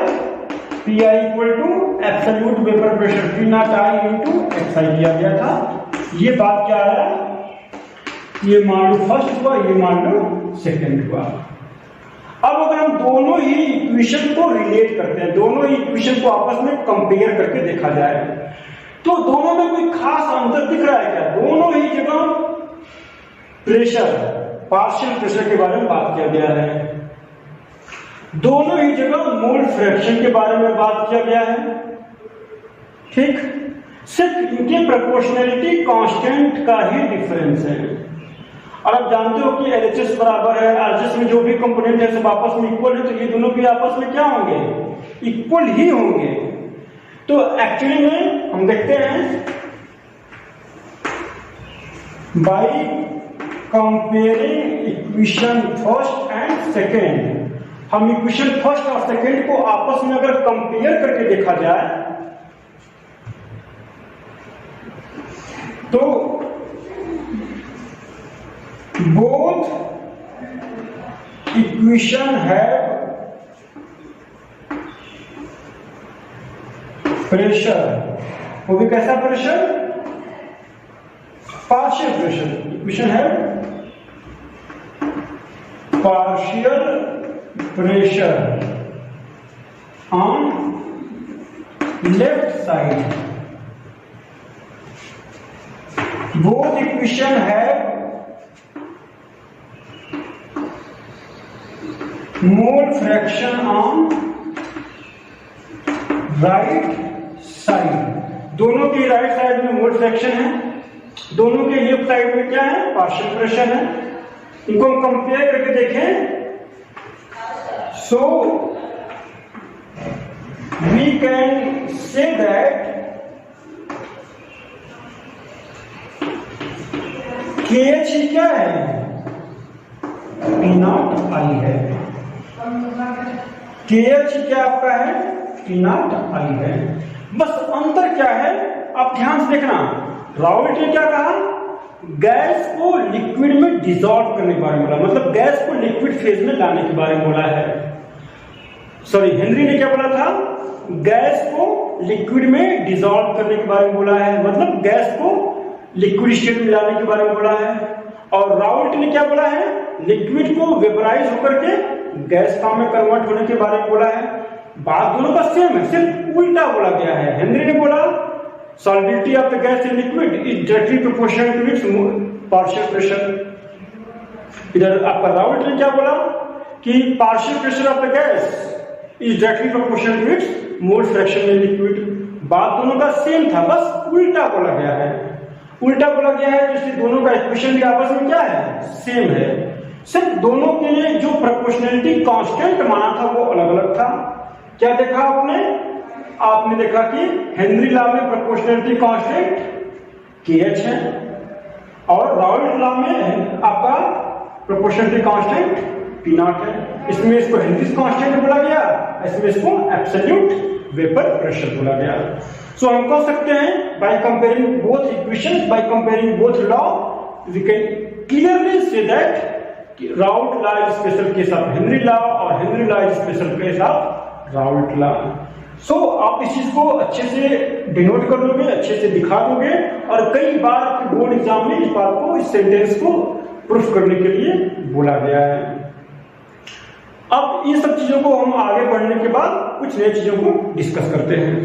Pi equal to absolute vapour pressure P not I into xi किया गया था। ये बात क्या आया, ये मान लो फर्स्ट हुआ, ये मान लो सेकंड हुआ। अब अगर हम दोनों ही इक्वेशन को रिलेट करते हैं, दोनों ही इक्वेशन को आपस में कंपेयर करके देखा जाए, तो दोनों में कोई खास अंतर दिख रहा है क्या? दोनों ही जगह प्रेशर, पार्शियल प्रेशर के बारे में बात किया गया है, दोनों ही जगह मोल फ्रैक्शन के बारे में बात किया गया है, ठीक। सिर्फ इनके प्रोपोर्शनलिटी कांस्टेंट का ही डिफरेंस है। और आप जानते हो कि LHS बराबर है, RHS में जो भी कंपोनेंट है सब आपस में इक्वल है, तो ये दोनों भी आपस में क्या होंगे, इक्वल ही होंगे। तो एक्चुअली में हम देखते हैं, by comparing equation first and second, हम इक्वेशन फर्स्ट और सेकेंड को आपस में अगर कंपेयर करके देखा जाए तो बोथ इक्वेशन है प्रेशर, वो भी कैसा प्रेशर, पार्शियल प्रेशर। इक्वेशन है partial pressure on left side, both equation है mole fraction on right side, दोनों की राइट साइड में मोल फ्रैक्शन है, दोनों के लेफ्ट साइड में क्या है, पार्शियल प्रेशर है। इनको हम कंपेयर करके देखें, so we can say that KH क्या है, P नॉट I है, KH क्या आपका है, P नॉट I है। बस अंतर क्या है आप ध्यान से देखना, राउल्ट ने क्या कहा, गैस को लिक्विड में डिसॉल्व करने के बारे में बोला, मतलब गैस को लिक्विड फेज में लाने के बारे में बोला है। सॉरी, हेनरी ने क्या बोला था, गैस को लिक्विड में डिसॉल्व करने के बारे में बोला है, मतलब गैस को लिक्विड स्टेट में लाने के बारे में बोला है। और राउल्ट ने क्या बोला है, लिक्विड को वेपराइज होकर के गैस फॉर्म में कन्वर्ट होने के बारे में बोला है। बात दोनों का सेम है, सिर्फ उल्टा बोला गया है। हेनरी ने बोला solubility of the gas in liquid is directly proportional to its partial pressure. इधर आपका राउल्ट ने क्या बोला कि partial pressure of the gas is directly proportional to its mole fraction in liquid. बात दोनों का सेम था, बस उल्टा बोला गया है। उल्टा बोला गया है तो इसलिए दोनों का इक्वेशन भी आपस में क्या है, सेम है। सिर्फ दोनों के लिए जो प्रोपोर्शनलिटी कांस्टेंट माना था वो अलग अलग था। क्या देखा आपने देखा कि हेनरी लॉ में प्रोपोर्शनलिटी कांस्टेंट KH है और राउल्ट लॉ में आपका प्रोपोर्शनलिटी कांस्टेंट P0 है। इसमें इसको हेनरीज कांस्टेंट बोला गया, इसमें इसको एब्सोल्यूट वेपर प्रेशर बोला गया। सो हम कह सकते हैं by comparing both equations, by comparing both law we can clearly see that Raoult law is special case of Henry law और Henry law is special case of Raoult law. So आप इस चीज को अच्छे से डिनोट कर लोगे, अच्छे से दिखा दोगे और कई बार आपके बोर्ड एग्जाम में इस बात को, इस सेंटेंस को प्रूफ करने के लिए बोला गया है। अब इन सब चीजों को हम आगे बढ़ने के बाद कुछ नई चीजों को डिस्कस करते हैं।